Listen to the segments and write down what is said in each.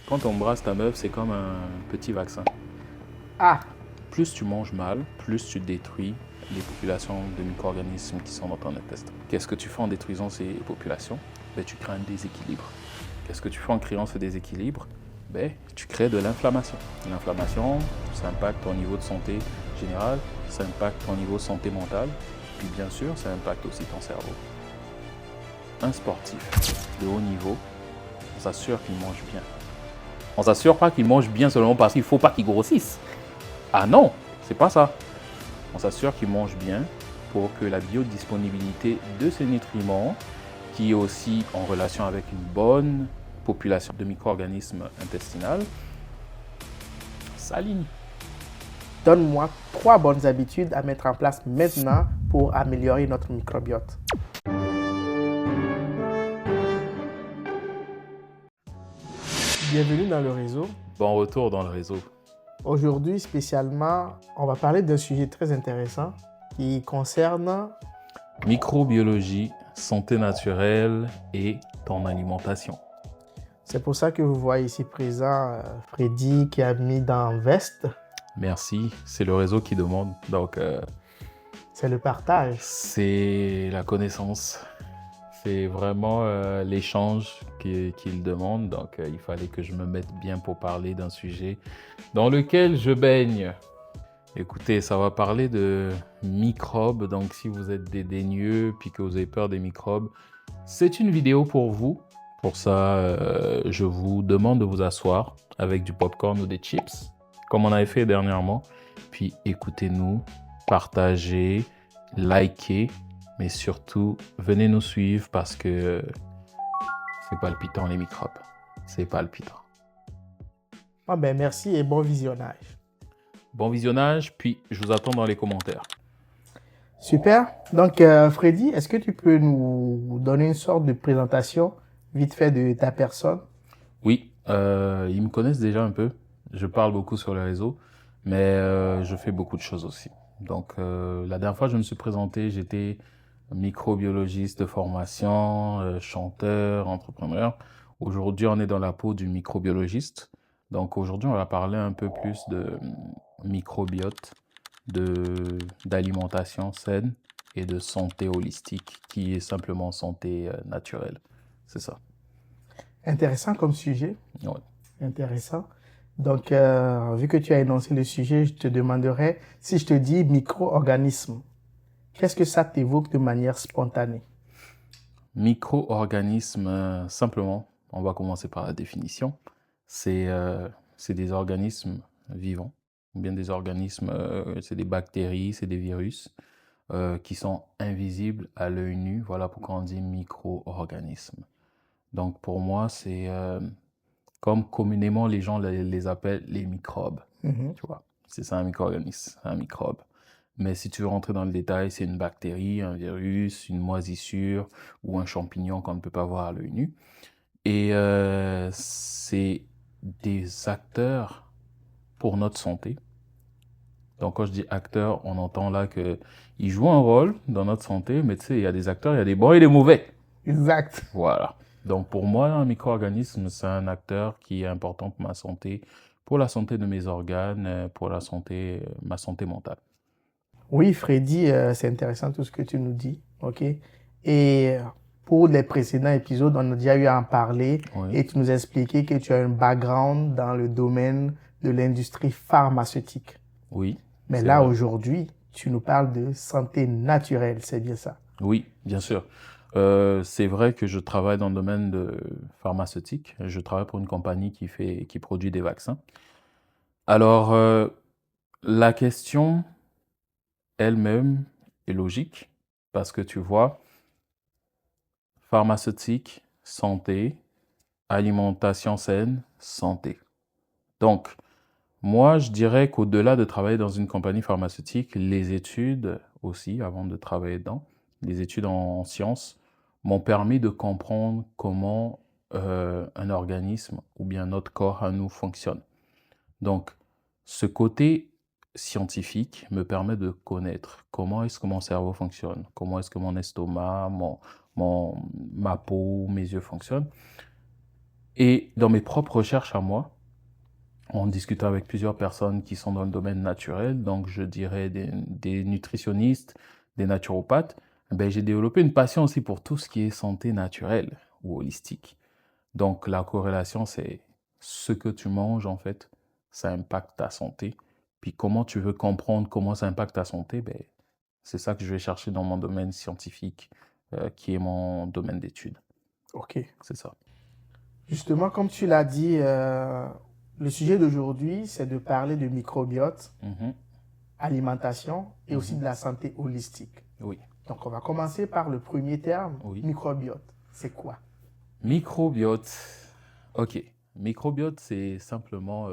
Quand on embrasse ta meuf, c'est comme un petit vaccin. Ah, Plus tu manges mal, plus tu détruis les populations de micro-organismes qui sont dans ton intestin. Qu'est-ce que tu fais en détruisant ces populations? Tu crées un déséquilibre. Qu'est-ce que tu fais en créant ce déséquilibre? Tu crées de l'inflammation. L'inflammation, ça impacte ton niveau de santé générale, ça impacte ton niveau de santé mentale, puis bien sûr, ça impacte aussi ton cerveau. Un sportif de haut niveau, on s'assure qu'il mange bien. On s'assure pas qu'il mange bien seulement parce qu'il ne faut pas qu'il grossisse. Ah non, c'est pas ça. On s'assure qu'il mange bien pour que la biodisponibilité de ces nutriments, qui est aussi en relation avec une bonne population de micro-organismes intestinaux, s'aligne. donne-moi 3 bonnes habitudes à mettre en place maintenant pour améliorer notre microbiote. Bienvenue dans le réseau. Bon retour dans le réseau. Aujourd'hui, spécialement, on va parler d'un sujet très intéressant qui concerne Microbiologie, santé naturelle et ton alimentation. C'est pour ça que vous voyez ici présent Freddy qui a mis dans veste. Merci, c'est le réseau qui demande. Donc, C'est le partage. c'est la connaissance. C'est vraiment l'échange qu'il demande. Donc, il fallait que je me mette bien pour parler d'un sujet dans lequel je baigne. Écoutez, ça va parler de microbes. Donc, si vous êtes dédaigneux puis que vous avez peur des microbes, c'est une vidéo pour vous. Pour ça, je vous demande de vous asseoir avec du popcorn ou des chips, comme on avait fait dernièrement. Puis écoutez-nous, partagez, likez, mais surtout, venez nous suivre parce que c'est palpitant les microbes. C'est palpitant. Ah ben, merci et bon visionnage. Bon visionnage, puis je vous attends dans les commentaires. Super. Donc, Freddy, est-ce que tu peux nous donner une sorte de présentation vite fait de ta personne? Oui, ils me connaissent déjà un peu. Je parle beaucoup sur les réseaux, mais je fais beaucoup de choses aussi. Donc, la dernière fois, je me suis présenté, j'étais microbiologiste de formation, chanteur, entrepreneur. Aujourd'hui, on est dans la peau du microbiologiste. Donc, aujourd'hui, on va parler un peu plus de microbiote, d'alimentation saine et de santé holistique, qui est simplement santé naturelle. C'est ça. Intéressant comme sujet. Ouais. Intéressant. Donc, vu que tu as énoncé le sujet, je te demanderais, si je te dis micro-organisme, qu'est-ce que ça t'évoque de manière spontanée? Micro-organismes, simplement, on va commencer par la définition. C'est des organismes vivants, ou bien des organismes, c'est des bactéries, c'est des virus, qui sont invisibles à l'œil nu. Voilà pourquoi on dit micro-organismes. Donc pour moi, c'est comme communément les gens les appellent les microbes. Tu vois, c'est ça un micro-organisme, un microbe. Mais si tu veux rentrer dans le détail, c'est une bactérie, un virus, une moisissure ou un champignon qu'on ne peut pas voir à l'œil nu. Et c'est des acteurs pour notre santé. Donc quand je dis acteurs, on entend là qu'ils jouent un rôle dans notre santé, mais tu sais, il y a des acteurs, il y a des bons et des mauvais. Exact. Voilà. Donc pour moi, un micro-organisme, c'est un acteur qui est important pour ma santé, pour la santé de mes organes, pour la santé, ma santé mentale. Oui, Freddy, c'est intéressant tout ce que tu nous dis, ok? Et pour les précédents épisodes, on a déjà eu à en parler Oui. et tu nous as expliqué que tu as un background dans le domaine de l'industrie pharmaceutique. Oui. Mais c'est là, vrai. aujourd'hui, tu nous parles de santé naturelle, c'est bien ça? Oui, bien sûr. C'est vrai que je travaille dans le domaine de pharmaceutique. Je travaille pour une compagnie qui produit des vaccins. Alors, la question elle-même est logique parce que tu vois, pharmaceutique, santé, alimentation saine, santé. Donc, moi, je dirais qu'au-delà de travailler dans une compagnie pharmaceutique, les études aussi, avant de travailler dedans, les études en sciences m'ont permis de comprendre comment un organisme ou bien notre corps à nous fonctionne. Donc, ce côté scientifique me permet de connaître comment est-ce que mon cerveau fonctionne, comment est-ce que mon estomac, ma peau, mes yeux fonctionnent. Et dans mes propres recherches à moi, en discutant avec plusieurs personnes qui sont dans le domaine naturel, donc je dirais des nutritionnistes, des naturopathes, ben, j'ai développé une passion aussi pour tout ce qui est santé naturelle ou holistique. Donc la corrélation, c'est ce que tu manges en fait, ça impacte ta santé. Puis comment tu veux comprendre comment ça impacte ta santé, ben, c'est ça que je vais chercher dans mon domaine scientifique, qui est mon domaine d'étude. Ok. C'est ça. Justement, comme tu l'as dit, le sujet d'aujourd'hui, c'est de parler de microbiote, Mhm, alimentation et aussi mhm. de la santé holistique. Oui, Donc, on va commencer par le premier terme, oui. microbiote. C'est quoi? Microbiote. Ok. Microbiote, c'est simplement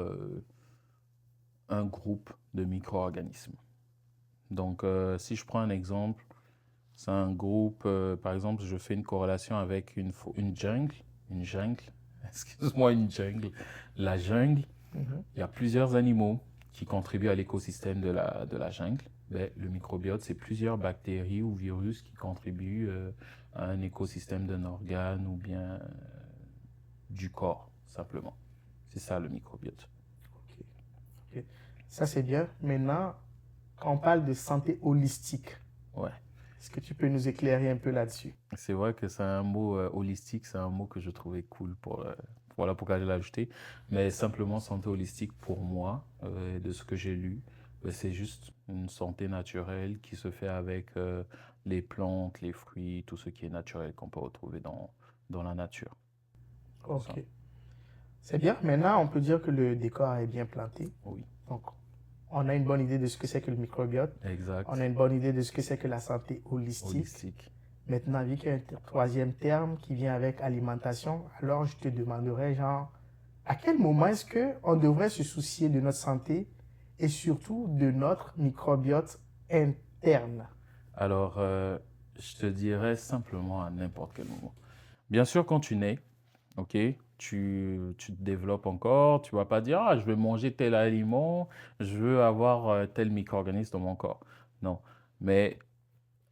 un groupe de micro-organismes. Donc, si je prends un exemple, c'est un groupe, par exemple, je fais une corrélation avec une jungle, excuse-moi, une jungle. La jungle, Mhm. il y a plusieurs animaux qui contribuent à l'écosystème de la jungle. Ben, le microbiote, c'est plusieurs bactéries ou virus qui contribuent à un écosystème d'un organe ou bien du corps, simplement. C'est ça le microbiote. Ok. Ok. Ça, c'est bien. Maintenant, quand on parle de santé holistique, Ouais. est-ce que tu peux nous éclairer un peu là-dessus? C'est vrai que c'est un mot holistique, c'est un mot que je trouvais cool voilà pourquoi je l'ai ajouté. Mais simplement santé holistique pour moi, de ce que j'ai lu, c'est juste une santé naturelle qui se fait avec les plantes, les fruits, tout ce qui est naturel qu'on peut retrouver dans la nature. C'est ça. Ok. C'est bien. Maintenant, on peut dire que le décor est bien planté. Oui, Donc, on a une bonne idée de ce que c'est que le microbiote. On exact. a une bonne idée de ce que c'est que la santé holistique. Holistique. Maintenant, vu qu'il y a un troisième terme qui vient avec alimentation, alors je te demanderais, genre, à quel moment est-ce qu'on devrait se soucier de notre santé et surtout de notre microbiote interne? Alors, je te dirais simplement à n'importe quel moment. Bien sûr, quand tu nais, ok, tu te développes encore, tu vas pas dire, ah, je vais manger tel aliment, je veux avoir tel micro-organisme dans mon corps. Non, mais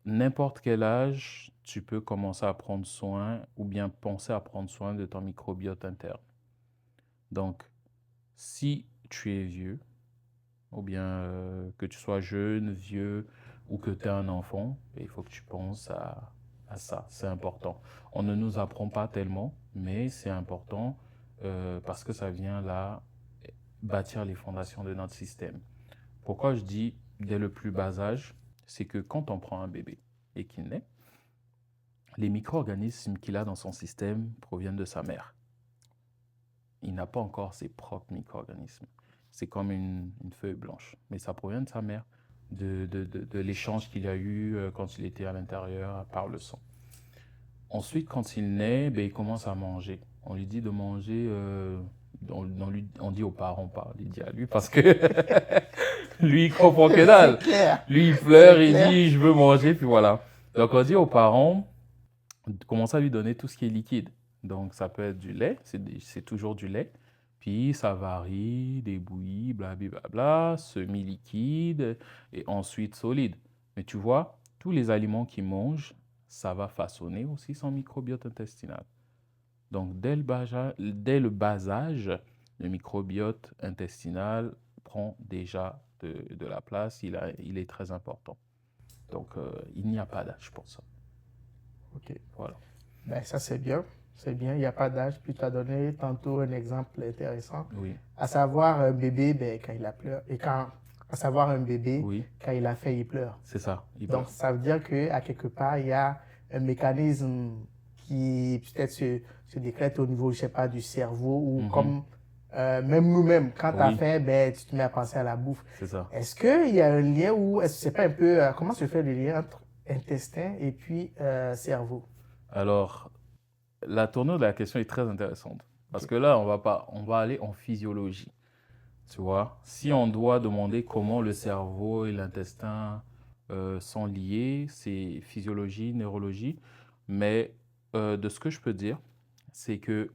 n'importe quel âge, tu peux commencer à prendre soin ou bien penser à prendre soin de ton microbiote interne. Donc, si tu es vieux, ou bien que tu sois jeune, vieux, ou que tu es un enfant, il faut que tu penses à ça. C'est important. On ne nous apprend pas tellement, mais c'est important parce que ça vient là bâtir les fondations de notre système. Pourquoi je dis dès le plus bas âge, c'est que quand on prend un bébé et qu'il naît, les micro-organismes qu'il a dans son système proviennent de sa mère. Il n'a pas encore ses propres micro-organismes. C'est comme une feuille blanche, mais ça provient de sa mère, de l'échange qu'il a eu quand il était à l'intérieur par le sang. Ensuite, quand il naît, ben, il commence à manger. On lui dit de manger, on dit aux parents, pas, on lui dit à lui, parce que lui, il comprend que C'est dalle. clair, Lui, il c'est pleure, il clair. dit, je veux manger, puis voilà. Donc, on dit aux parents, commencer à lui donner tout ce qui est liquide. Donc, ça peut être du lait, c'est toujours du lait. Puis, ça varie, des bouillies, blablabla, semi-liquide et ensuite solide. Mais tu vois, tous les aliments qu'il mange, ça va façonner aussi son microbiote intestinal. Donc, dès le bas âge, le microbiote intestinal prend déjà de la place, il est très important. Donc, il n'y a pas d'âge pour ça. Ok. Voilà. Ben, ça, c'est bien. C'est bien, il n'y a pas d'âge. Puis tu as donné tantôt un exemple intéressant, Oui, à savoir un bébé, ben, quand il a pleuré, à savoir un bébé, oui, quand il a fait, il pleure. c'est ça, il Donc, pleure. ça veut dire qu'à quelque part, il y a un mécanisme qui peut-être se décrète au niveau, je sais pas, du cerveau ou Mhm. comme même nous-mêmes, quand tu as Oui, faim, ben, tu te mets à penser à la bouffe. c'est ça. Est-ce qu'il y a un lien ou est-ce que c'est pas un peu, comment se fait le lien entre intestin et puis cerveau? Alors, la tournure de la question est très intéressante. Parce Ok. que là, on va aller en physiologie. Tu vois, si on doit demander comment le cerveau et l'intestin sont liés, c'est physiologie, neurologie. Mais de ce que je peux dire, c'est que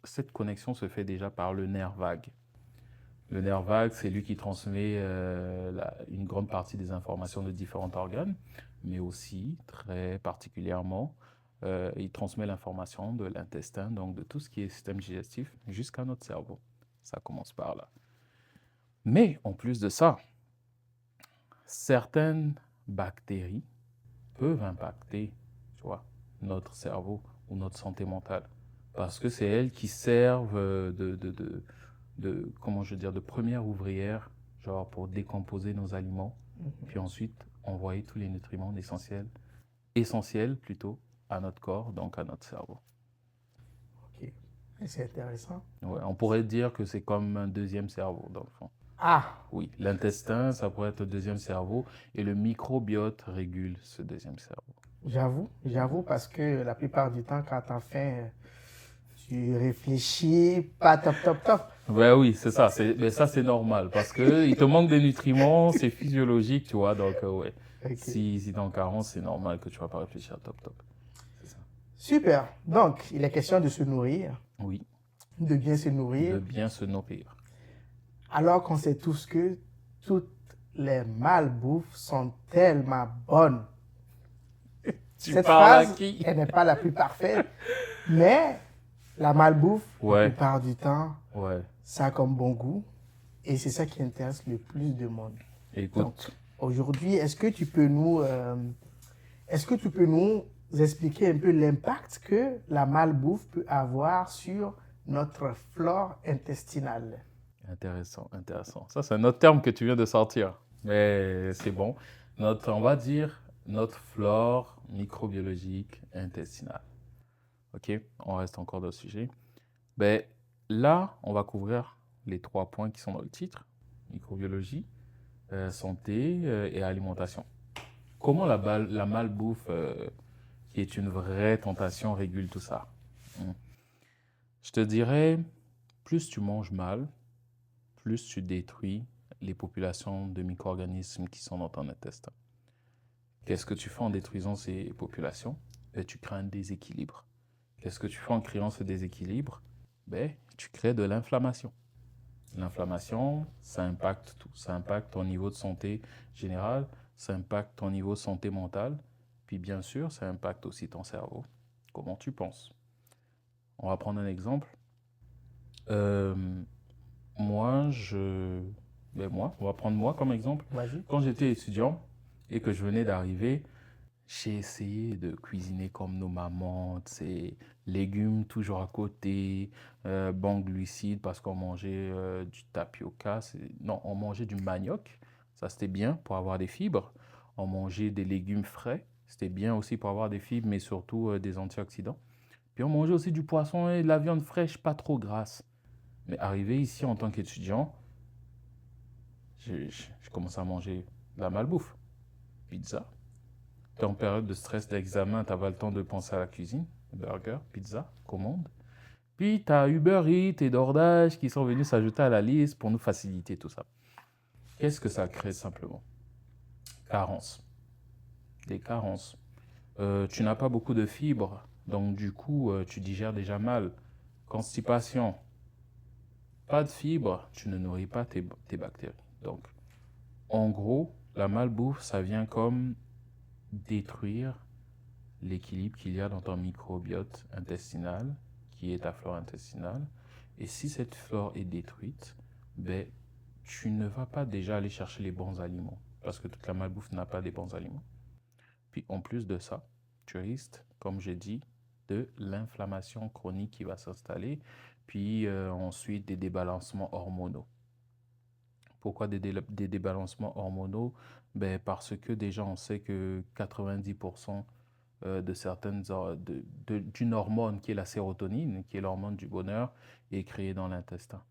cette connexion se fait déjà par le nerf vague. Le nerf vague, c'est lui qui transmet une grande partie des informations de différents organes, mais aussi, très particulièrement, Il transmet l'information de l'intestin, donc de tout ce qui est système digestif, jusqu'à notre cerveau. Ça commence par là. Mais en plus de ça, certaines bactéries peuvent impacter, tu vois, notre cerveau ou notre santé mentale. Parce que c'est elles qui servent comment je veux dire, de première ouvrière, genre pour décomposer nos aliments, puis ensuite envoyer tous les nutriments essentiels plutôt, à notre corps, donc à notre cerveau. Ok. C'est intéressant. Ouais, on pourrait dire que c'est comme un deuxième cerveau, dans le fond. Ah, Oui, l'intestin, ça pourrait être le deuxième cerveau, et le microbiote régule ce deuxième cerveau. j'avoue, parce que la plupart du temps, quand t'as faim, tu réfléchis, pas top, top, top. Ben oui, c'est ça. Mais ça, c'est normal parce que il te manque des nutriments, c'est physiologique, tu vois. Donc, ouais. Ok. Si t'es en carence, c'est normal que tu vas pas réfléchir top, top. C'est ça. Super. Donc, il est question de se nourrir, Oui, de bien se de nourrir, bien se nourrir. alors qu'on sait tous que toutes les malbouffes sont tellement bonnes. Tu Cette parles à phrase, qui? elle n'est pas la plus parfaite, mais la malbouffe, la Ouais, plupart du temps, ouais. ça a comme bon goût et c'est ça qui intéresse le plus de monde. Donc, Écoute, aujourd'hui, est-ce que tu peux nous expliquer un peu l'impact que la malbouffe peut avoir sur notre flore intestinale? intéressant, intéressant. Ça, c'est un autre terme que tu viens de sortir. Mais c'est bon. On va dire notre flore microbiologique intestinale. OK? On reste encore dans le sujet. Ben, là, on va couvrir les 3 points qui sont dans le titre, microbiologie, santé et alimentation. Comment la malbouffe, qui est une vraie tentation, régule tout ça? Je te dirais, plus tu manges mal, plus tu détruis les populations de micro-organismes qui sont dans ton intestin. Qu'est-ce que tu fais en détruisant ces populations? Ben, tu crées un déséquilibre. Qu'est-ce que tu fais en créant ce déséquilibre? Ben, tu crées de l'inflammation. L'inflammation, ça impacte tout. Ça impacte ton niveau de santé générale, ça impacte ton niveau de santé mentale, puis bien sûr, ça impacte aussi ton cerveau. Comment tu penses? On va prendre un exemple. Euh, moi, on va prendre moi comme exemple. Vas-y. Quand j'étais étudiant et que je venais d'arriver, j'ai essayé de cuisiner comme nos mamans, c'est légumes toujours à côté, bons glucides parce qu'on mangeait du tapioca, non, on mangeait du manioc, ça c'était bien pour avoir des fibres. On mangeait des légumes frais, c'était bien aussi pour avoir des fibres, mais surtout des antioxydants. Puis on mangeait aussi du poisson et de la viande fraîche, pas trop grasse. Mais arrivé ici en tant qu'étudiant, je commençais à manger de la malbouffe, pizza. Tu es en période de stress d'examen, tu n'as pas le temps de penser à la cuisine. Burger, pizza, commande. Puis tu as Uber Eats et DoorDash qui sont venus s'ajouter à la liste pour nous faciliter tout ça. Qu'est-ce que ça crée simplement? Carence. Des carences. Tu n'as pas beaucoup de fibres, donc du coup, tu digères déjà mal. Constipation. Pas de fibres, tu ne nourris pas tes bactéries. Donc, en gros, la malbouffe, ça vient comme détruire l'équilibre qu'il y a dans ton microbiote intestinal, qui est ta flore intestinale. Et si cette flore est détruite, ben, tu ne vas pas déjà aller chercher les bons aliments, parce que toute la malbouffe n'a pas des bons aliments. Puis en plus de ça, tu risques, comme j'ai dit, de l'inflammation chronique qui va s'installer, puis ensuite des débalancements hormonaux. Pourquoi des débalancements hormonaux? Ben, parce que déjà on sait que 90% de d'une hormone qui est la sérotonine, qui est l'hormone du bonheur, est créée dans l'intestin.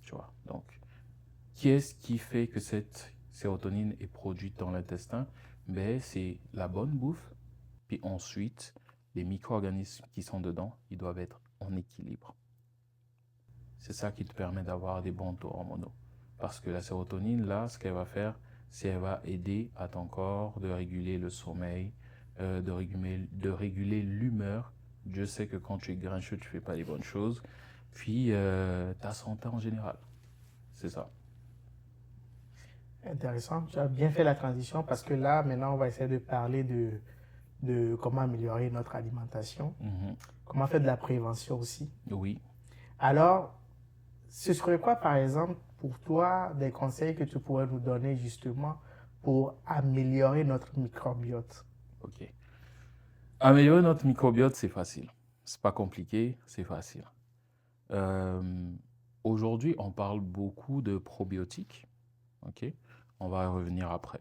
Tu vois. Donc, qu'est-ce qui fait que cette sérotonine est produite dans l'intestin? Ben, c'est la bonne bouffe, puis ensuite, les micro-organismes qui sont dedans, ils doivent être en équilibre. C'est ça qui te permet d'avoir des bons taux hormonaux. Parce que la sérotonine, là, ce qu'elle va faire, c'est qu'elle va aider à ton corps de réguler le sommeil, de réguler l'humeur. Dieu sait que quand tu es grincheux, tu ne fais pas les bonnes choses. Puis ta santé en général. C'est ça. Intéressant. Tu as bien fait la transition parce que là, maintenant, on va essayer de parler de comment améliorer notre alimentation, Mhm. comment faire de la prévention aussi. Oui. Alors, ce serait quoi, par exemple, pour toi, des conseils que tu pourrais nous donner justement pour améliorer notre microbiote? OK. Améliorer notre microbiote, c'est facile. C'est pas compliqué, c'est facile. Euh, Aujourd'hui, on parle beaucoup de probiotiques. OK? On va y revenir après.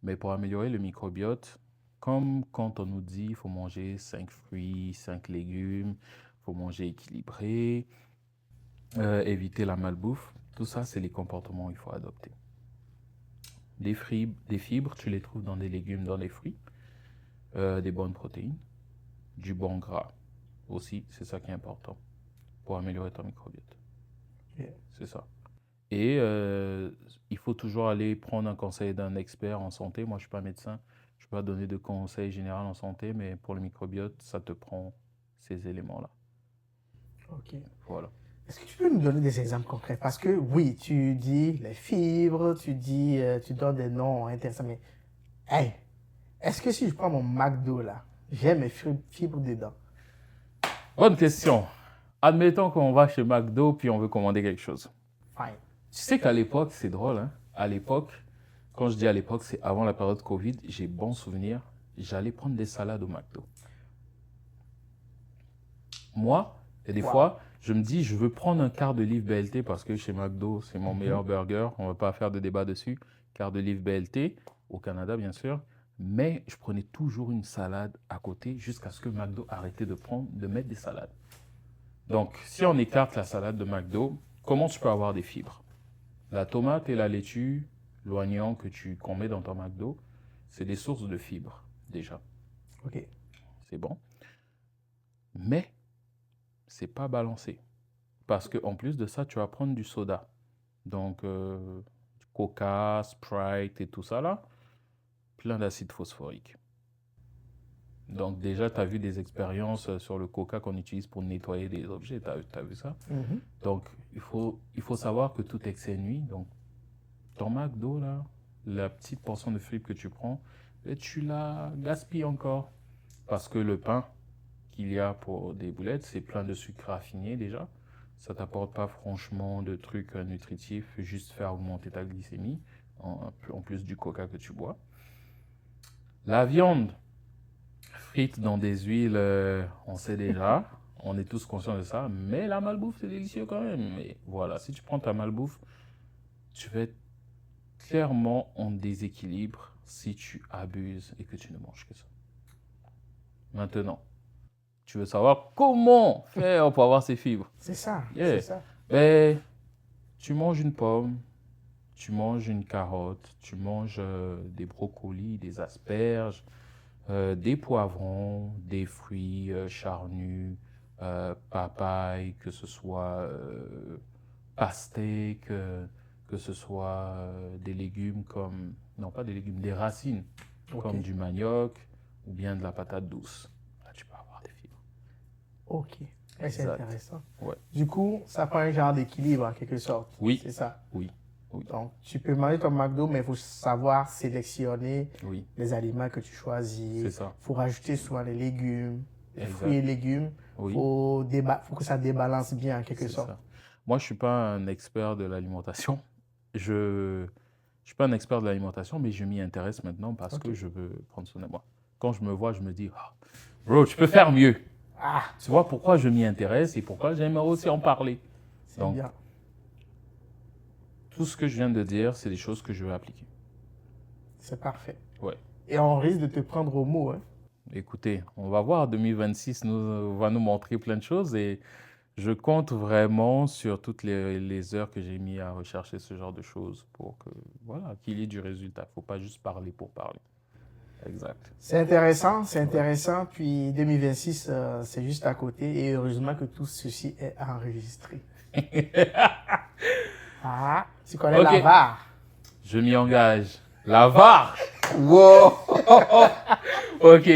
Mais pour améliorer le microbiote, comme quand on nous dit il faut manger 5 fruits, 5 légumes, il faut manger équilibré, éviter la malbouffe, tout ça, c'est les comportements qu'il faut adopter. Des fibres, tu les trouves dans des légumes, dans les fruits, des bonnes protéines, du bon gras aussi, c'est ça qui est important pour améliorer ton microbiote. Ok. C'est ça. Et il faut toujours aller prendre un conseil d'un expert en santé. Moi, je ne suis pas médecin, je ne peux pas donner de conseils généraux en santé, mais pour le microbiote, ça te prend ces éléments-là. Ok. Voilà. Est-ce que tu peux nous donner des exemples concrets? Parce que oui, tu dis les fibres, tu donnes des noms intéressants, mais hey, est-ce que si je prends mon McDo là, j'ai mes fibres dedans? Bonne question. Admettons qu'on va chez McDo puis on veut commander quelque chose. Fine. Tu sais qu'à l'époque, c'est drôle, hein? À l'époque, quand je dis à l'époque, c'est avant la période Covid, j'ai bon souvenir, j'allais prendre des salades au McDo. Moi, et des Wow. fois, je me dis, je veux prendre un quart de livre BLT parce que chez McDo, c'est mon meilleur burger. On ne va pas faire de débat dessus. Quart de livre BLT, au Canada, bien sûr. Mais je prenais toujours une salade à côté jusqu'à ce que McDo arrêtait de mettre des salades. Donc, si on écarte la salade de McDo, comment tu peux avoir des fibres? La tomate et la laitue, l'oignon qu'on met dans ton McDo, c'est des sources de fibres, déjà. Ok. C'est bon. Mais, c'est pas balancé. Parce qu'en plus de ça, tu vas prendre du soda. Donc, Coca, Sprite et tout ça là, plein d'acide phosphorique. Donc déjà, tu as vu des expériences sur le Coca qu'on utilise pour nettoyer des objets. Tu as vu ça? Mhm. Donc, il faut savoir que tout excès nuit. Donc, ton McDo, là, la petite portion de fibres que tu prends, et tu la gaspilles encore. Parce que le pain qu'il y a pour des boulettes, c'est plein de sucre raffiné déjà. Ça t'apporte pas franchement de trucs nutritifs, juste faire augmenter ta glycémie, en plus du coca que tu bois. La viande frite dans des huiles, on sait déjà, on est tous conscients de ça, mais la malbouffe, c'est délicieux quand même. Mais voilà, si tu prends ta malbouffe, tu vas être clairement en déséquilibre si tu abuses et que tu ne manges que ça. Maintenant, tu veux savoir comment faire pour avoir ces fibres? C'est ça, Yeah. c'est ça. Ben, tu manges une pomme, tu manges une carotte, tu manges des brocolis, des asperges, des poivrons, des fruits charnus, papaye, que ce soit pastèque, que ce soit des légumes comme, non pas des légumes, des racines, Ok. comme du manioc ou bien de la patate douce. Là, tu peux avoir des fibres. Ok. Ouais, c'est Exact. intéressant. Ouais. Du coup, ça prend un genre d'équilibre en quelque sorte. Oui. C'est ça. Oui, oui, Donc, tu peux manger ton McDo, mais il faut savoir sélectionner oui, les aliments que tu choisis. c'est ça. Il faut rajouter souvent les légumes, les Exact. fruits et légumes. Il Oui, faut que ça débalance bien en quelque c'est sorte. ça. Moi, je ne suis pas un expert de l'alimentation. Je suis pas un expert de l'alimentation, mais je m'y intéresse maintenant parce Ok. que je veux prendre soin de moi. Quand je me vois, je me dis, ah, bro, tu peux faire mieux. Ah, Tu vois pourquoi je m'y intéresse et pourquoi j'aimerais aussi en parler. c'est Donc, bien. tout ce que je viens de dire, c'est des choses que je veux appliquer. C'est parfait. Ouais. Et on risque de te prendre au mot. Hein. Écoutez, on va voir, 2026 va nous montrer plein de choses et je compte vraiment sur toutes les heures que j'ai mis à rechercher ce genre de choses pour que, voilà, qu'il y ait du résultat. Il ne faut pas juste parler pour parler. Exact. C'est intéressant, c'est intéressant. Puis 2026, c'est juste à côté. Et heureusement que tout ceci est enregistré. Ah, tu connais Ok. la VAR. Je m'y engage. La VAR. Wow. Ok.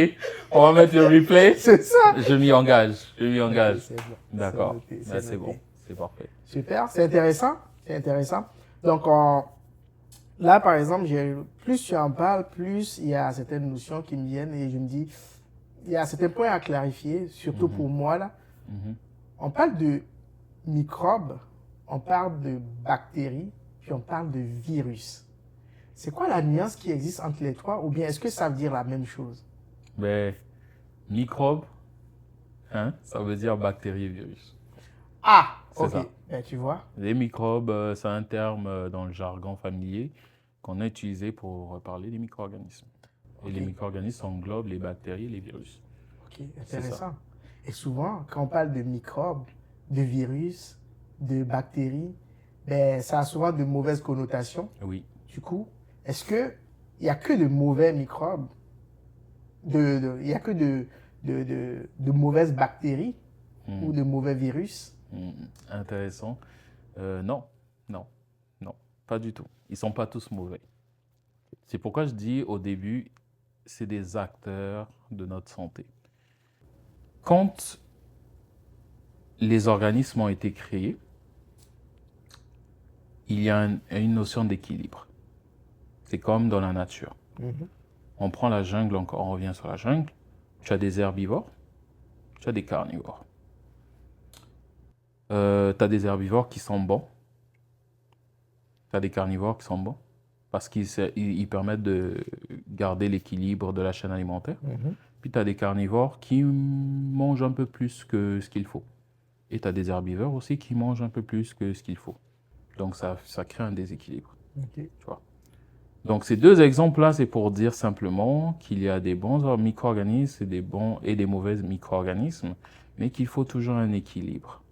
On va mettre le replay. C'est ça. Je m'y engage. Je m'y engage. C'est bon. D'accord. noté, Ben, c'est noté. bon. C'est parfait. Super, c'est intéressant. C'est intéressant. Donc, là, par exemple, plus tu en parles, plus il y a certaines notions qui me viennent et je me dis, il y a certains points à clarifier, surtout pour moi là. Mhm. On parle de microbes, on parle de bactéries, puis on parle de virus. C'est quoi la nuance qui existe entre les trois, ou bien est-ce que ça veut dire la même chose? Ben, microbe, hein, ça veut dire bactéries et virus. Ah, C'est ok. ça. Ben, tu vois. Les microbes, c'est un terme dans le jargon familier qu'on a utilisé pour parler des micro-organismes. Et les Ok. micro-organismes englobent les bactéries et les virus. Ok, C'est ça. intéressant. Et souvent, quand on parle de microbes, de virus, de bactéries, ben, ça a souvent de mauvaises connotations. Oui. Du coup, est-ce que il n'y a que de mauvais microbes, il n'y a que de mauvaises bactéries ou de mauvais virus? Intéressant. Non, non, non, pas du tout. Ils ne sont pas tous mauvais. C'est pourquoi je dis au début, c'est des acteurs de notre santé. Quand les organismes ont été créés, il y a une notion d'équilibre. C'est comme dans la nature. On prend la jungle, on revient sur la jungle. Tu as des herbivores, tu as des carnivores. Tu as des herbivores qui sont bons, tu as des carnivores qui sont bons, parce qu'ils permettent de garder l'équilibre de la chaîne alimentaire. Puis tu as des carnivores qui mangent un peu plus que ce qu'il faut. Et tu as des herbivores aussi qui mangent un peu plus que ce qu'il faut. Donc ça crée un déséquilibre. Ok. Tu vois. Donc ces deux exemples-là, c'est pour dire simplement qu'il y a des bons micro-organismes et des bons et des mauvais micro-organismes, mais qu'il faut toujours un équilibre.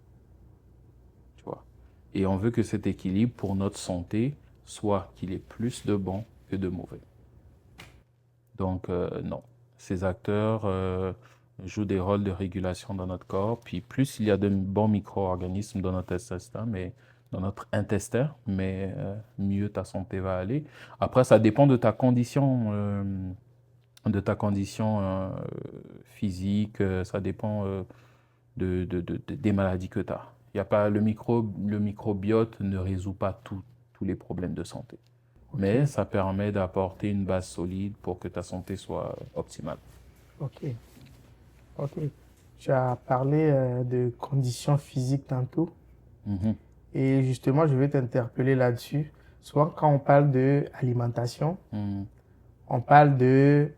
Tu vois. Et on veut que cet équilibre pour notre santé soit qu'il y ait plus de bons que de mauvais. Donc non, ces acteurs jouent des rôles de régulation dans notre corps, puis plus il y a de bons micro-organismes dans notre intestin, mais mieux ta santé va aller. Après, ça dépend de ta condition physique, ça dépend des maladies que tu as. Il y a pas, le microbiote ne résout pas tous les problèmes de santé. Mais ça permet d'apporter une base solide pour que ta santé soit optimale. Ok. Ok. Tu as parlé de conditions physiques tantôt. Et justement, je vais t'interpeller là-dessus. Souvent, quand on parle de alimentation, on parle de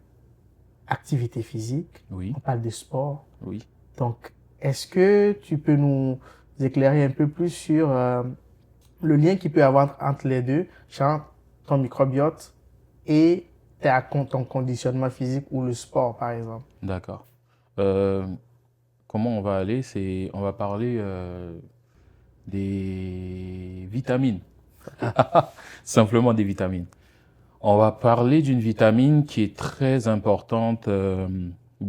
activité physique, Oui, on parle de sport. oui. Donc, est-ce que tu peux nous éclairer un peu plus sur le lien qu'il peut y avoir entre les deux, genre ton microbiote et ton conditionnement physique ou le sport, par exemple? D'accord. Comment on va aller? On va parler des vitamines. Simplement des vitamines. On va parler d'une vitamine qui est très importante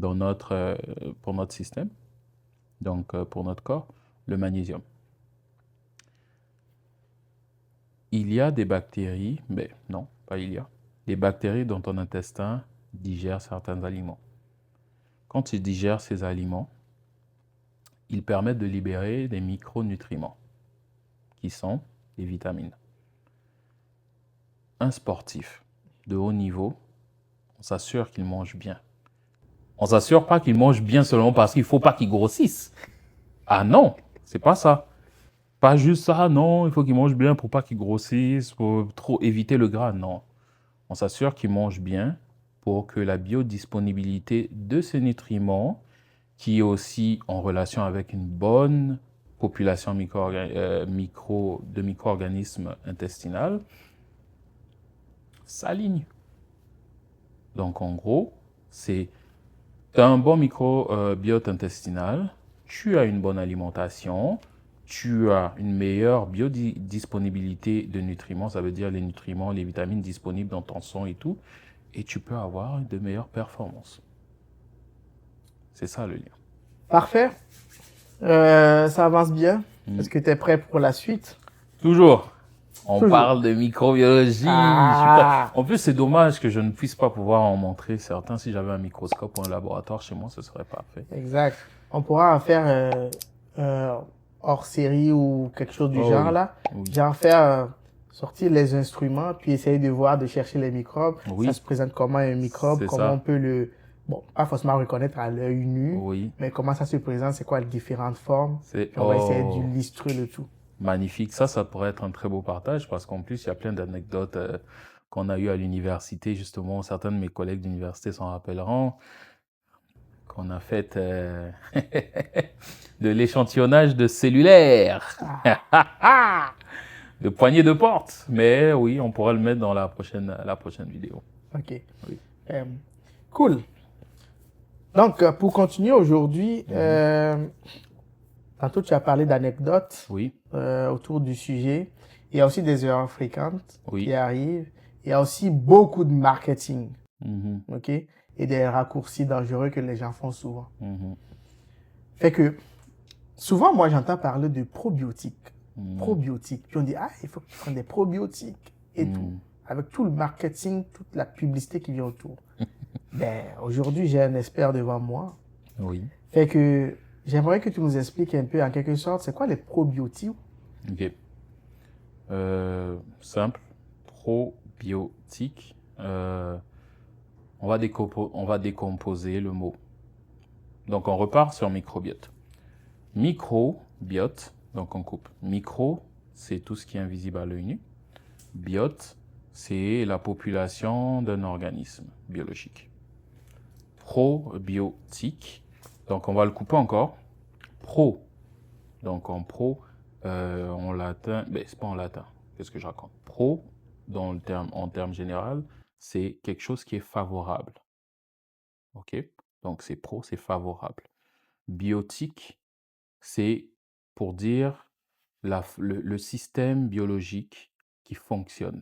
pour notre système, donc pour notre corps, le magnésium. Il y a des bactéries, mais non, pas il y a. Des bactéries dans ton intestin digèrent certains aliments. Quand ils digèrent ces aliments, ils permettent de libérer des micronutriments, qui sont les vitamines. Un sportif de haut niveau, on s'assure qu'il mange bien. On ne s'assure pas qu'il mange bien seulement parce qu'il ne faut pas qu'il grossisse. Ah non, c'est pas ça. Pas juste ça, non, il faut qu'il mange bien pour pas qu'il grossisse, pour trop éviter le gras, non. On s'assure qu'il mange bien pour que la biodisponibilité de ces nutriments, qui est aussi en relation avec une bonne population de micro-organismes intestinaux, s'aligne. Donc en gros, tu as un bon microbiote intestinal, tu as une bonne alimentation, tu as une meilleure biodisponibilité de nutriments, ça veut dire les nutriments, les vitamines disponibles dans ton sang et tout, et tu peux avoir de meilleures performances. C'est ça le lien. Parfait. Ça avance bien. Est-ce que tu es prêt pour la suite? Toujours. On Toujours. parle de microbiologie. Ah. En plus, c'est dommage que je ne puisse pas pouvoir en montrer certains. Si j'avais un microscope ou un laboratoire chez moi, ce serait parfait. Exact. On pourra en faire hors série ou quelque chose du genre oui. là. Oui. Genre faire sortir les instruments puis essayer de voir, de chercher les microbes. Oui. Ça se présente comment un microbe, C'est comment ça. on peut bon, pas forcément reconnaître à l'œil nu, Oui, mais comment ça se présente, c'est quoi les différentes formes, c'est puis on va essayer d'illustrer le tout. magnifique. Ça pourrait être un très beau partage parce qu'en plus, il y a plein d'anecdotes qu'on a eues à l'université. Justement, certains de mes collègues d'université s'en rappelleront qu'on a fait de l'échantillonnage de cellulaire, Ah, de poignées de porte. Mais oui, on pourra le mettre dans la prochaine vidéo. ok. Oui. Euh, cool. Donc, pour continuer aujourd'hui, tantôt tu as parlé d'anecdotes Oui, autour du sujet. Il y a aussi des erreurs fréquentes qui oui. arrivent. Il y a aussi beaucoup de marketing, Mhm, ok? Et des raccourcis dangereux que les gens font souvent. mhm, Fait que souvent, moi, j'entends parler de probiotiques. mhm, Probiotiques. Puis on dit, ah, il faut que tu prennes des probiotiques et tout. mhm. Avec tout le marketing, toute la publicité qui vient autour. Ben, aujourd'hui, j'ai un expert devant moi. Oui, Fait que j'aimerais que tu nous expliques un peu, en quelque sorte, c'est quoi les probiotiques? ok. Simple, probiotique. On va décomposer le mot. Donc, on repart sur microbiote. Microbiote, donc on coupe. Micro, c'est tout ce qui est invisible à l'œil nu. Biote, c'est la population d'un organisme biologique. Probiotique, donc on va le couper encore. Pro, donc en pro, en latin, ben c'est pas en latin, qu'est-ce que je raconte? Pro, en termes général, c'est quelque chose qui est favorable. Ok? Donc c'est pro, c'est favorable. Biotique, c'est pour dire le système biologique qui fonctionne.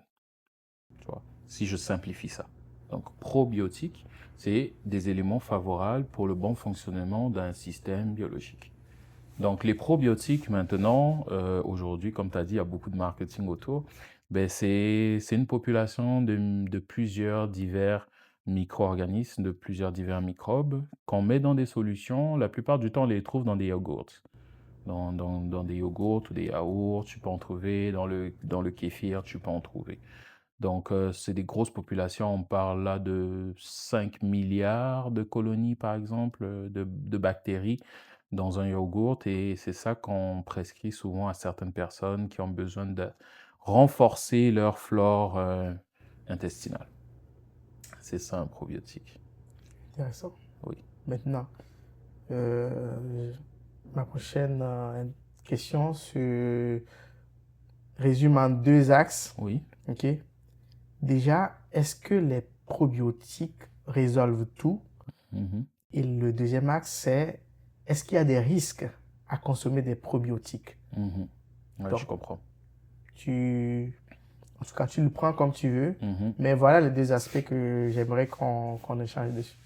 Tu vois, si je simplifie ça. Donc, probiotique, c'est des éléments favorables pour le bon fonctionnement d'un système biologique. Donc, les probiotiques, maintenant, aujourd'hui, comme tu as dit, il y a beaucoup de marketing autour. Ben, c'est une population de plusieurs divers micro-organismes, de plusieurs divers microbes qu'on met dans des solutions. La plupart du temps, on les trouve dans des yogourts. Dans des yogourts ou des yaourts, tu peux en trouver. Dans le kéfir, tu peux en trouver. Donc, c'est des grosses populations. On parle là de 5 milliards de colonies, par exemple, de bactéries dans un yogourt. Et c'est ça qu'on prescrit souvent à certaines personnes qui ont besoin de renforcer leur flore intestinale. C'est ça un probiotique. Intéressant. Oui. Maintenant, ma prochaine question se résume en deux axes. Oui. Ok. Déjà, est-ce que les probiotiques résolvent tout? Mhm. Et le deuxième axe, c'est est-ce qu'il y a des risques à consommer des probiotiques? Mhm. Ouais, je Donc, comprends. en tout cas, tu le prends comme tu veux. Mhm. Mais voilà les deux aspects que j'aimerais qu'on échange dessus.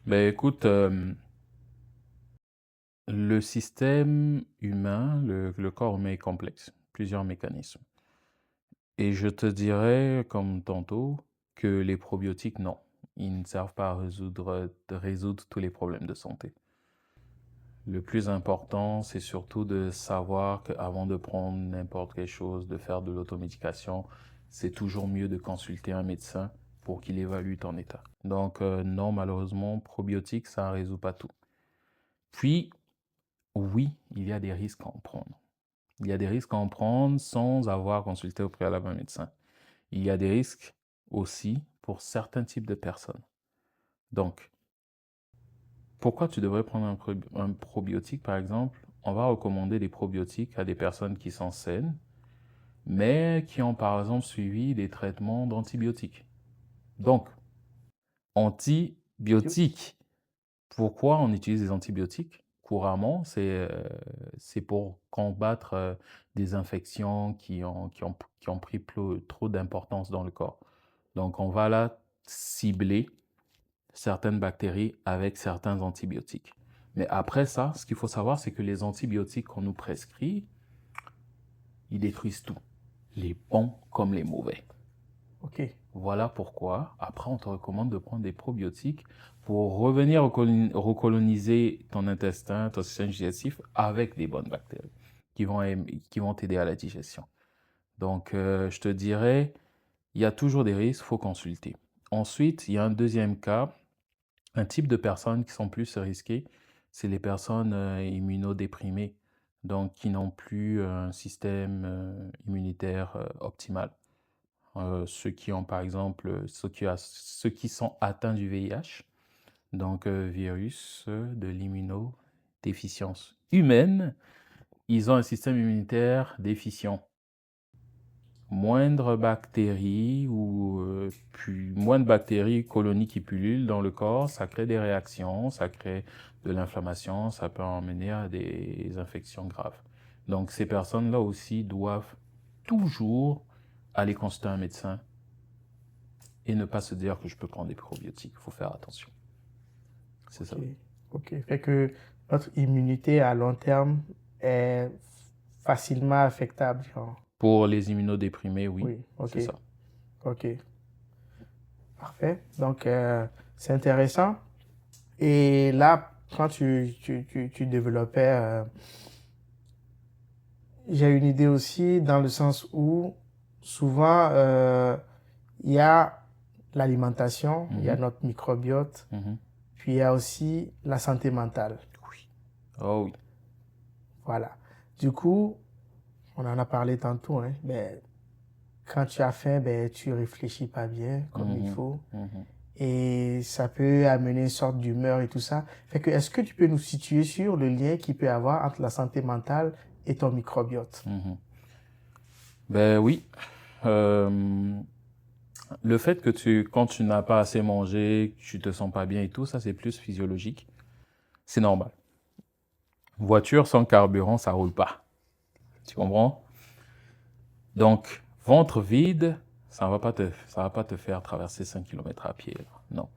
Ben écoute, le système humain, le corps humain est complexe, plusieurs mécanismes. Et je te dirais, comme tantôt, que les probiotiques, non. Ils ne servent pas à résoudre tous les problèmes de santé. Le plus important, c'est surtout de savoir qu'avant de prendre n'importe quelle chose, de faire de l'automédication, c'est toujours mieux de consulter un médecin pour qu'il évalue ton état. Donc, non, malheureusement, probiotiques, ça ne résout pas tout. Puis, oui, il y a des risques à en prendre. Il y a des risques à en prendre sans avoir consulté au préalable un médecin. Il y a des risques aussi pour certains types de personnes. Donc, pourquoi tu devrais prendre un probiotique, par exemple? On va recommander des probiotiques à des personnes qui sont saines, mais qui ont par exemple suivi des traitements d'antibiotiques. Donc, antibiotiques. Pourquoi on utilise des antibiotiques? Couramment, c'est pour combattre des infections qui ont pris trop d'importance dans le corps. Donc, on va là cibler certaines bactéries avec certains antibiotiques. Mais après ça, ce qu'il faut savoir, c'est que les antibiotiques qu'on nous prescrit, ils détruisent tout, les bons comme les mauvais. OK. Voilà pourquoi, après, on te recommande de prendre des probiotiques pour revenir recoloniser ton intestin, ton système digestif avec des bonnes bactéries qui vont t'aider à la digestion. Donc, je te dirais, il y a toujours des risques, il faut consulter. Ensuite, il y a un deuxième cas Un type de personnes qui sont plus risquées, c'est les personnes immunodéprimées, donc qui n'ont plus un système immunitaire optimal. Ceux qui ont, par exemple, ceux qui sont atteints du VIH, donc virus de l'immunodéficience humaine, ils ont un système immunitaire déficient. Moindre bactéries ou moindre bactéries colonies qui pullulent dans le corps, ça crée des réactions, ça crée de l'inflammation, ça peut emmener à des infections graves. Donc ces personnes-là aussi doivent toujours aller consulter un médecin et ne pas se dire que je peux prendre des probiotiques. Il faut faire attention. C'est ça. Ok. Fait que notre immunité à long terme est facilement affectable, genre. Pour les immunodéprimés, oui, Oui, ok. c'est ça. Ok. Parfait. Donc, c'est intéressant. Et là, quand tu développais, j'ai une idée aussi dans le sens où souvent, il y a l'alimentation, il y a notre microbiote, puis il y a aussi la santé mentale. Oui. Oh oui. Voilà. Du coup, on en a parlé tantôt, hein, mais quand tu as faim, ben, tu réfléchis pas bien comme il faut. Et ça peut amener une sorte d'humeur et tout ça. Fait que, est-ce que tu peux nous situer sur le lien qu'il peut y avoir entre la santé mentale et ton microbiote? Ben oui. Le fait que quand tu n'as pas assez mangé, que tu te sens pas bien et tout, ça c'est plus physiologique. C'est normal. Voiture sans carburant, ça roule pas. Tu comprends? Donc, ventre vide, ça va pas te faire traverser 5 km à pied, là. Non.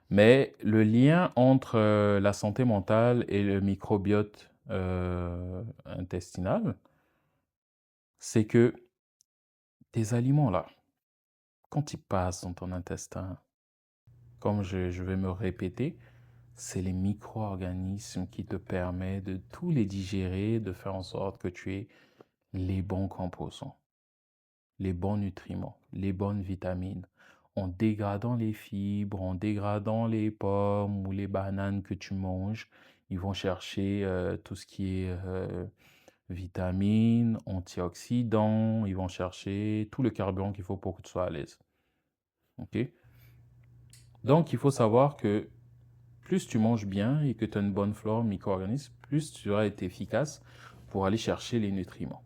Mais le lien entre la santé mentale et le microbiote intestinal, c'est que tes aliments là, quand ils passent dans ton intestin, comme je vais me répéter, c'est les micro-organismes qui te permettent de tous les digérer, de faire en sorte que tu aies les bons composants, les bons nutriments, les bonnes vitamines. En dégradant les fibres, en dégradant les pommes ou les bananes que tu manges, ils vont chercher tout ce qui est vitamines, antioxydants, ils vont chercher tout le carburant qu'il faut pour que tu sois à l'aise. OK? Donc, il faut savoir que plus tu manges bien et que tu as une bonne flore micro-organisme, plus tu vas être efficace pour aller chercher les nutriments.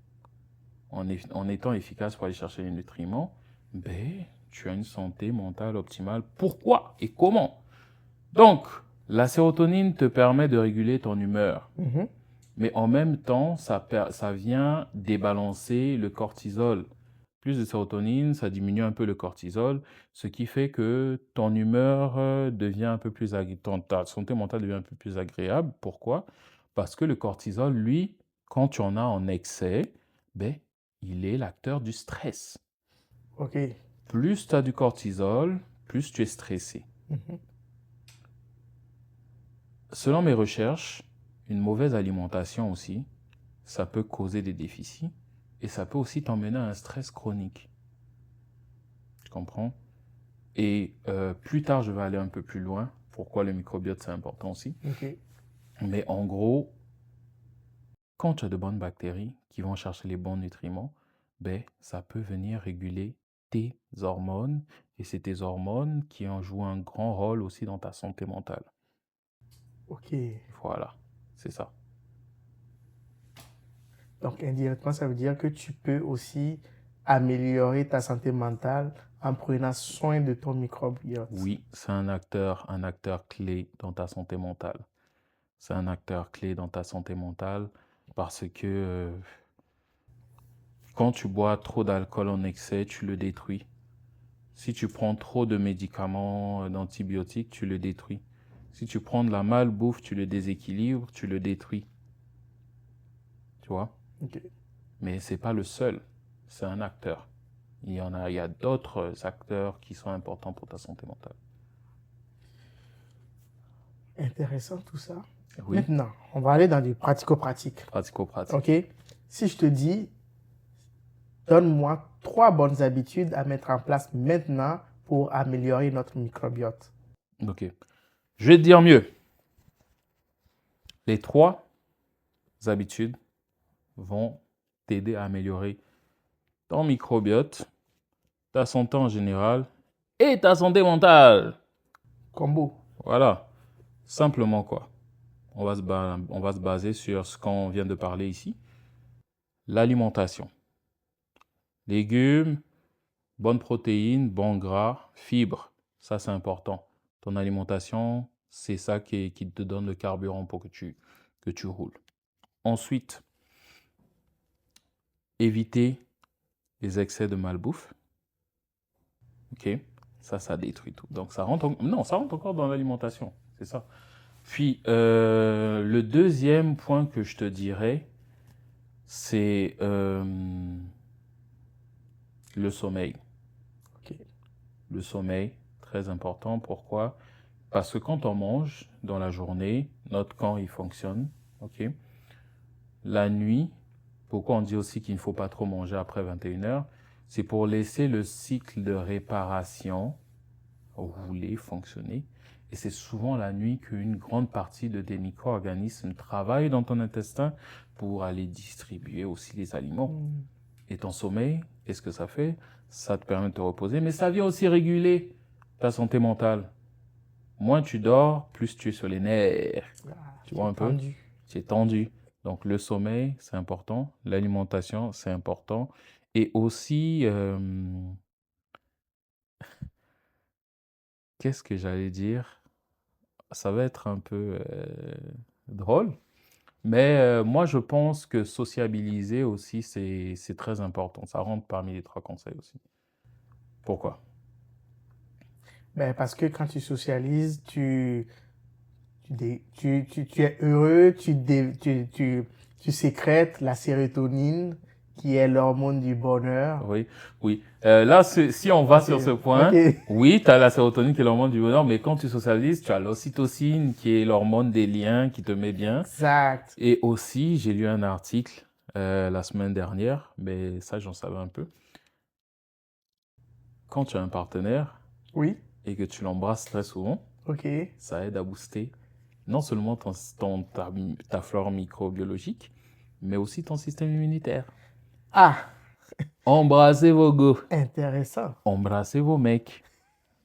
En étant efficace pour aller chercher les nutriments, ben, tu as une santé mentale optimale. Pourquoi et comment? Donc, la sérotonine te permet de réguler ton humeur. Mais en même temps, ça vient débalancer le cortisol. Plus de sérotonine, ça diminue un peu le cortisol, ce qui fait que ton humeur devient un peu plus ta santé mentale devient un peu plus agréable. Pourquoi? Parce que le cortisol, lui, quand tu en as en excès, ben, il est l'acteur du stress. Ok. Plus tu as du cortisol, plus tu es stressé. Selon mes recherches, une mauvaise alimentation aussi, ça peut causer des déficits et ça peut aussi t'emmener à un stress chronique. Tu comprends? Et plus tard, je vais aller un peu plus loin. Pourquoi le microbiote, c'est important aussi. Ok. Mais en gros, quand tu as de bonnes bactéries qui vont chercher les bons nutriments, ben, ça peut venir réguler tes hormones. Et c'est tes hormones qui en jouent un grand rôle aussi dans ta santé mentale. Ok. Voilà, c'est ça. Donc, indirectement, ça veut dire que tu peux aussi améliorer ta santé mentale en prenant soin de ton microbiote. Oui, c'est un acteur clé dans ta santé mentale. C'est un acteur clé dans ta santé mentale parce que quand tu bois trop d'alcool en excès, tu le détruis. Si tu prends trop de médicaments, d'antibiotiques, tu le détruis. Si tu prends de la malbouffe, tu le déséquilibres, tu le détruis. Tu vois? Ok. Mais c'est pas le seul. C'est un acteur. Il y a d'autres acteurs qui sont importants pour ta santé mentale. Intéressant tout ça. Oui, Maintenant, on va aller dans du pratico-pratique. pratico-pratique. Ok? Si je te dis, donne-moi 3 bonnes habitudes à mettre en place maintenant pour améliorer notre microbiote. Ok. Je vais te dire mieux. Les 3 habitudes vont t'aider à améliorer ton microbiote, ta santé en général et ta santé mentale. Combo. Voilà. Simplement quoi. On va se baser sur ce qu'on vient de parler ici. L'alimentation. Légumes, bonnes protéines, bons gras, fibres. Ça, c'est important. Ton alimentation, c'est ça qui te donne le carburant pour que tu roules. Ensuite, éviter les excès de malbouffe. OK? Ça détruit tout. Donc, ça rentre encore dans l'alimentation. C'est ça. Puis, le deuxième point que je te dirais, c'est le sommeil. OK. Le sommeil, très important. Pourquoi? Parce que quand on mange dans la journée, notre corps, il fonctionne. OK? La nuit, pourquoi on dit aussi qu'il ne faut pas trop manger après 21 heures? C'est pour laisser le cycle de réparation rouler, fonctionner. Et c'est souvent la nuit qu'une grande partie de tes micro-organismes travaillent dans ton intestin pour aller distribuer aussi les aliments. Et ton sommeil, qu'est-ce que ça fait? Ça te permet de te reposer, mais ça vient aussi réguler ta santé mentale. Moins tu dors, plus tu es sur les nerfs. Tu vois un peu? Tendu. Tu es tendu. Donc le sommeil, c'est important. L'alimentation, c'est important. Et aussi, qu'est-ce que j'allais dire? Ça va être un peu drôle, mais moi je pense que sociabiliser aussi, c'est très important. Ça rentre parmi les 3 conseils aussi. Pourquoi? Ben, parce que quand tu socialises, tu es heureux, tu sécrètes la sérotonine, qui est l'hormone du bonheur. Oui, oui. Là, si on va sur ce point, OK. oui, tu as la sérotonine qui est l'hormone du bonheur, mais quand tu socialises, tu as l'ocytocine qui est l'hormone des liens qui te met bien. Exact. Et aussi, j'ai lu un article la semaine dernière, mais ça, j'en savais un peu. Quand tu as un partenaire Oui. et que tu l'embrasses très souvent, OK. ça aide à booster non seulement ta flore microbiologique, mais aussi ton système immunitaire. Ah, Embrassez vos go. intéressant. Embrassez vos mecs.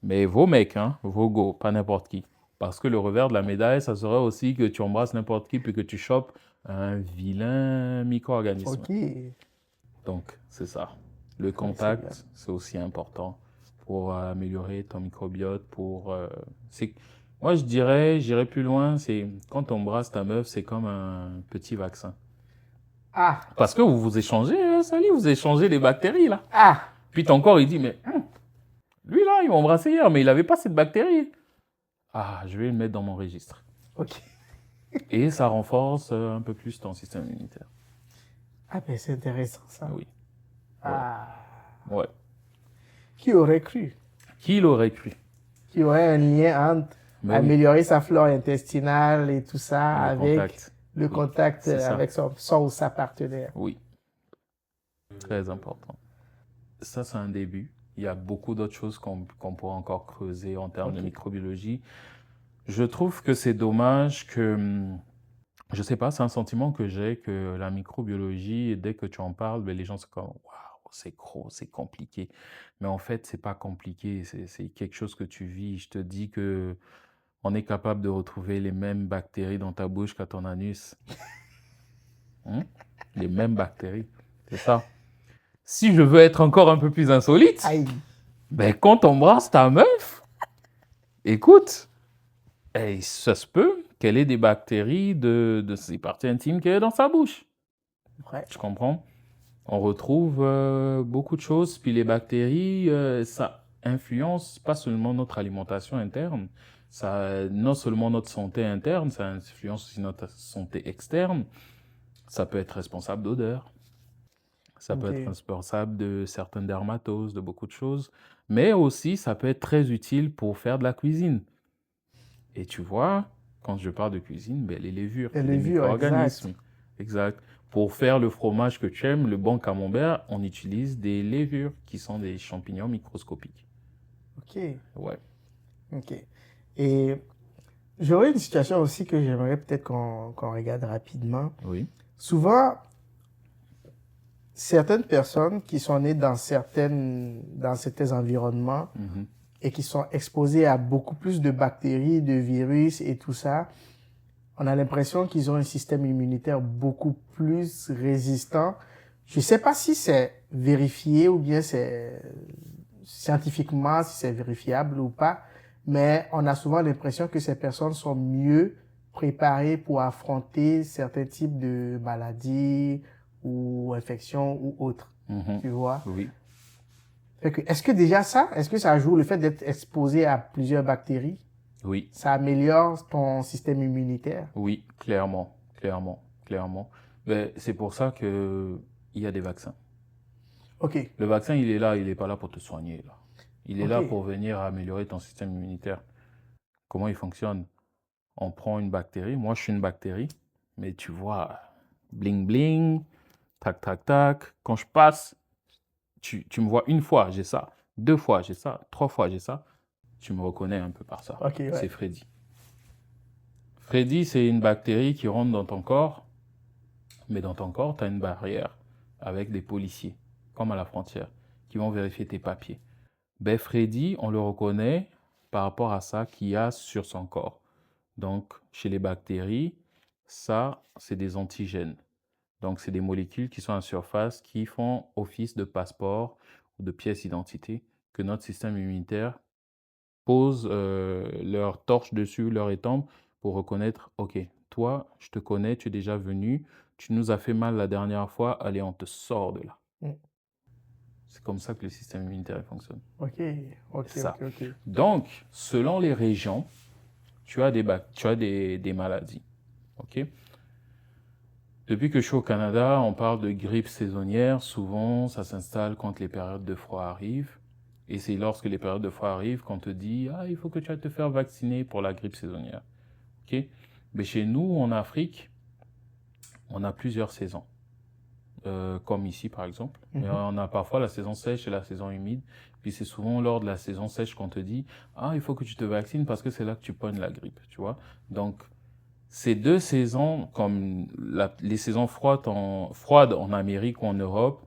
Mais vos mecs, hein, vos go, pas n'importe qui. Parce que le revers de la médaille, ça serait aussi que tu embrasses n'importe qui puis que tu chopes un vilain micro-organisme. OK. Donc, c'est ça. Le c'est bien. contact, c'est aussi important pour améliorer ton microbiote, moi, j'irais plus loin, c'est quand on embrasse ta meuf, c'est comme un petit vaccin. Ah, Parce que vous échangez, Sally, vous échangez les bactéries, là. ah, Puis ton corps, il dit, mais lui, là, il m'a embrassé hier, mais il n'avait pas cette bactérie. Ah, je vais le mettre dans mon registre. OK. Et ça renforce un peu plus ton système immunitaire. Ah, ben c'est intéressant ça. Oui. Ah, Ouais. qui aurait cru? Qui l'aurait cru? Qu'il y aurait un lien entre Mais oui, améliorer sa flore intestinale et tout ça le avec contact. le Oui, contact c'est ça. avec son ou sa partenaire. Oui, très important. Ça, c'est un début. Il y a beaucoup d'autres choses qu'on pourrait encore creuser en termes de Ok. microbiologie. Je trouve que c'est dommage que, je sais pas, c'est un sentiment que j'ai que la microbiologie, dès que tu en parles, ben, les gens sont comme, waouh, c'est gros, c'est compliqué. Mais en fait, c'est pas compliqué, c'est quelque chose que tu vis. Je te dis que on est capable de retrouver les mêmes bactéries dans ta bouche qu'à ton anus. Hein? Les mêmes bactéries, c'est ça. Si je veux être encore un peu plus insolite, Aïe. ben quand t'embrasses ta meuf, écoute, ça se peut qu'elle ait des bactéries de ses parties intimes qu'elle a dans sa bouche. Ouais. Tu comprends? On retrouve beaucoup de choses, puis les bactéries, ça influence pas seulement notre alimentation interne, ça, non seulement notre santé interne, ça influence aussi notre santé externe. Ça peut être responsable d'odeur. Ça peut Ok. être responsable de certaines dermatoses, de beaucoup de choses. Mais aussi, ça peut être très utile pour faire de la cuisine. Et tu vois, quand je parle de cuisine, ben, les levures, Les les levures, micro-organismes. Exact. Pour faire le fromage que tu aimes, le bon camembert, on utilise des levures qui sont des champignons microscopiques. Ok. Ouais. Ok. Et J'aurais une situation aussi que j'aimerais peut-être qu'on regarde rapidement. Oui. Souvent, certaines personnes qui sont nées dans certains environnements Mhm. et qui sont exposées à beaucoup plus de bactéries, de virus et tout ça, on a l'impression qu'ils ont un système immunitaire beaucoup plus résistant. Je ne sais pas si c'est vérifié ou bien c'est scientifiquement, si c'est vérifiable ou pas, mais on a souvent l'impression que ces personnes sont mieux préparées pour affronter certains types de maladies ou infections ou autres. Mhm. Tu vois? Oui. Est-ce que déjà ça, est-ce que ça joue le fait d'être exposé à plusieurs bactéries? Oui. Ça améliore ton système immunitaire? Oui, clairement, clairement, clairement. Mais c'est pour ça que il y a des vaccins. OK, Le vaccin, il est là, il n'est pas là pour te soigner, là. Il est là OK. pour venir améliorer ton système immunitaire. Comment il fonctionne? On prend une bactérie. Moi, je suis une bactérie, mais tu vois, bling bling, tac tac tac. Quand je passe, tu me vois une fois, j'ai ça. Deux fois, j'ai ça. Trois fois, j'ai ça. Tu me reconnais un peu par ça. OK, ouais. C'est Freddy. Freddy, c'est une bactérie qui rentre dans ton corps, mais dans ton corps, tu as une barrière avec des policiers, comme à la frontière, qui vont vérifier tes papiers. Ben, Freddy, on le reconnaît par rapport à ça qu'il y a sur son corps. Donc, chez les bactéries, ça, c'est des antigènes. Donc, c'est des molécules qui sont en surface qui font office de passeport ou de pièce d'identité que notre système immunitaire pose leur torche dessus, leur étampe pour reconnaître, OK, toi, je te connais, tu es déjà venu, tu nous as fait mal la dernière fois, allez, on te sort de là. Mm. C'est comme ça que le système immunitaire fonctionne. OK, OK, C'est OK, ça. OK. Donc, selon les régions, tu as des maladies. OK? Depuis que je suis au Canada, on parle de grippe saisonnière. Souvent, ça s'installe quand les périodes de froid arrivent. Et c'est lorsque les périodes de froid arrivent qu'on te dit, ah, il faut que tu ailles te faire vacciner pour la grippe saisonnière. OK? Mais chez nous, en Afrique, on a plusieurs saisons. Comme ici, par exemple. Mais on a parfois la saison sèche et la saison humide. Puis c'est souvent lors de la saison sèche qu'on te dit, ah, il faut que tu te vaccines parce que c'est là que tu pognes la grippe, tu vois. Donc, ces deux saisons, comme les saisons froides en Amérique ou en Europe,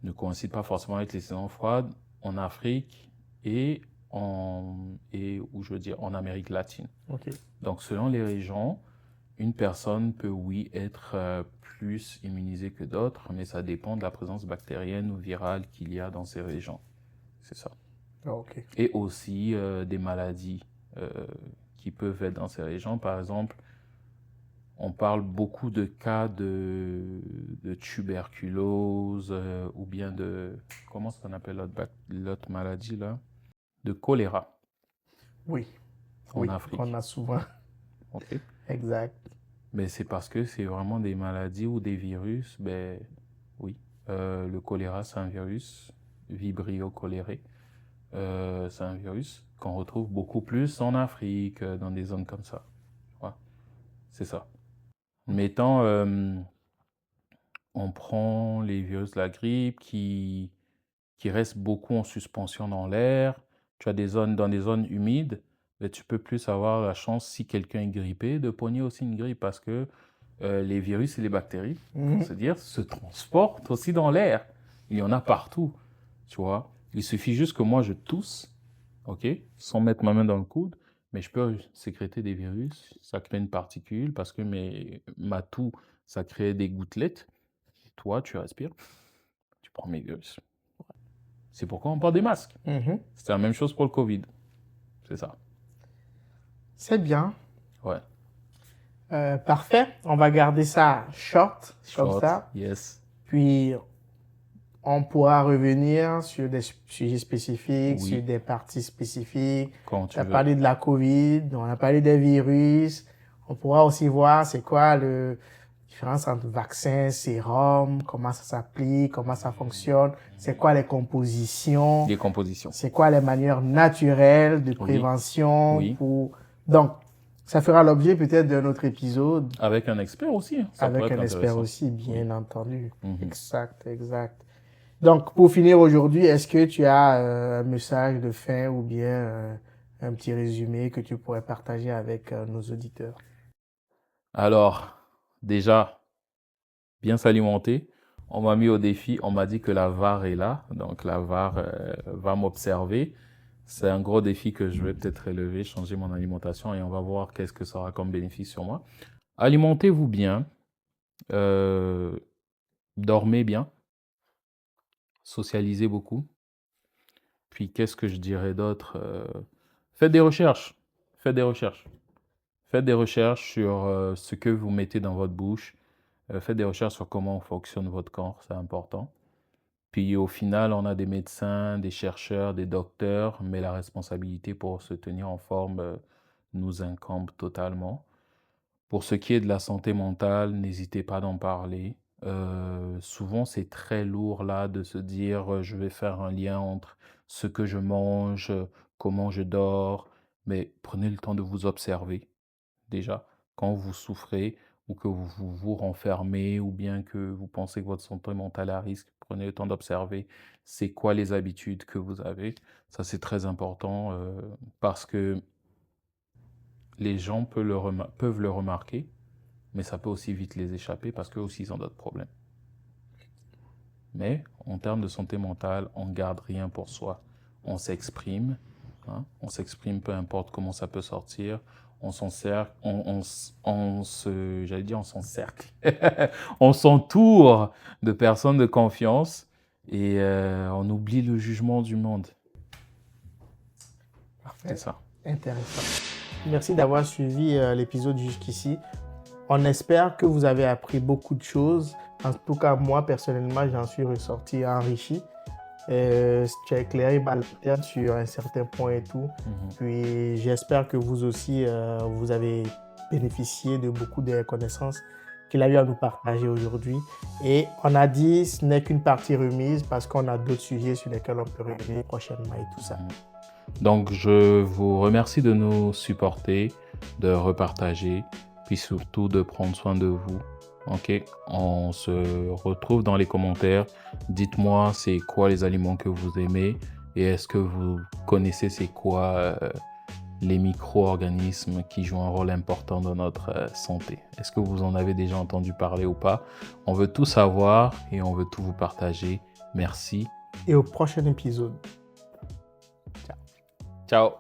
ne coïncident pas forcément avec les saisons froides en Afrique et où je veux dire, en Amérique latine. OK. Donc, selon les régions, une personne peut, oui, être plus immunisée que d'autres, mais ça dépend de la présence bactérienne ou virale qu'il y a dans ces régions. C'est ça. OK. Et aussi des maladies qui peuvent être dans ces régions. Par exemple, on parle beaucoup de cas de tuberculose ou bien de... Comment ça qu'on appelle l'autre maladie là? De choléra Oui, en oui, Afrique. qu'on a souvent. OK. Exact. Mais c'est parce que c'est vraiment des maladies ou des virus. Ben oui, le choléra, c'est un virus, Vibrio cholerae. C'est un virus qu'on retrouve beaucoup plus en Afrique, dans des zones comme ça. Ouais, c'est ça. Mettons, on prend les virus de la grippe qui restent beaucoup en suspension dans l'air. Tu as dans des zones humides, mais tu peux plus avoir la chance, si quelqu'un est grippé, de pogner aussi une grippe parce que les virus et les bactéries, pour se dire, se transportent aussi dans l'air. Il y en a partout, tu vois. Il suffit juste que moi je tousse, ok, sans mettre ma main dans le coude, mais je peux sécréter des virus. Ça crée une particule parce que ma toux, ça crée des gouttelettes. Toi, tu respires, tu prends mes virus. C'est pourquoi on porte des masques. C'est la même chose pour le Covid. C'est ça. C'est bien. Ouais. Parfait. On va garder ça short, comme Short, ça. yes. Puis, on pourra revenir sur des sujets spécifiques, Oui. sur des parties spécifiques. Quand On tu a veux. parlé de la COVID, on a parlé des virus. On pourra aussi voir c'est quoi la différence entre vaccin, sérum, comment ça s'applique, comment ça fonctionne, c'est quoi les compositions, Des compositions. c'est quoi les manières naturelles de prévention. Oui. Donc, ça fera l'objet peut-être d'un autre épisode. Avec un expert aussi. Ça Avec pourrait être un expert intéressant. aussi, bien entendu. Mhm. Exact, exact. Donc, pour finir aujourd'hui, est-ce que tu as un message de fin ou bien un petit résumé que tu pourrais partager avec nos auditeurs? Alors, déjà, bien s'alimenter. On m'a mis au défi, on m'a dit que la VAR est là, donc la VAR va m'observer. C'est un gros défi que je vais peut-être relever, changer mon alimentation et on va voir qu'est-ce que ça aura comme bénéfice sur moi. Alimentez-vous bien, euh, dormez bien, socialisez beaucoup. Puis qu'est-ce que je dirais d'autre? Faites des recherches, faites des recherches. Faites des recherches sur ce que vous mettez dans votre bouche. Faites des recherches sur comment fonctionne votre corps, c'est important. Puis au final, on a des médecins, des chercheurs, des docteurs, mais la responsabilité pour se tenir en forme nous incombe totalement. Pour ce qui est de la santé mentale, n'hésitez pas d'en parler. Souvent, c'est très lourd là de se dire je vais faire un lien entre ce que je mange, comment je dors, mais prenez le temps de vous observer déjà. Quand vous souffrez ou que vous vous renfermez ou bien que vous pensez que votre santé mentale est à risque, prenez le temps d'observer c'est quoi les habitudes que vous avez. Ça, c'est très important parce que les gens peuvent le remarquer, mais ça peut aussi vite les échapper parce qu'eux aussi, ils ont d'autres problèmes. Mais en termes de santé mentale, on ne garde rien pour soi. On s'exprime, hein, on s'exprime peu importe comment ça peut sortir. On s'en sert, j'allais dire, on s'encercle. On s'entoure de personnes de confiance et on oublie le jugement du monde. C'est Parfait. ça. Intéressant. Merci d'avoir suivi l'épisode jusqu'ici. On espère que vous avez appris beaucoup de choses. En tout cas, moi, personnellement, j'en suis ressorti enrichi. Tu as éclairé ma lanterne sur un certain point et tout. Puis, j'espère que vous aussi, vous avez bénéficié de beaucoup des connaissances qu'il a eu à nous partager aujourd'hui. Et on a dit, ce n'est qu'une partie remise parce qu'on a d'autres sujets sur lesquels on peut revenir prochainement et tout ça. Donc, je vous remercie de nous supporter, de repartager, puis surtout de prendre soin de vous. Ok, on se retrouve dans les commentaires. Dites-moi c'est quoi les aliments que vous aimez et est-ce que vous connaissez c'est quoi les micro-organismes qui jouent un rôle important dans notre santé. Est-ce que vous en avez déjà entendu parler ou pas? On veut tout savoir et on veut tout vous partager. Merci. Et au prochain épisode. Ciao.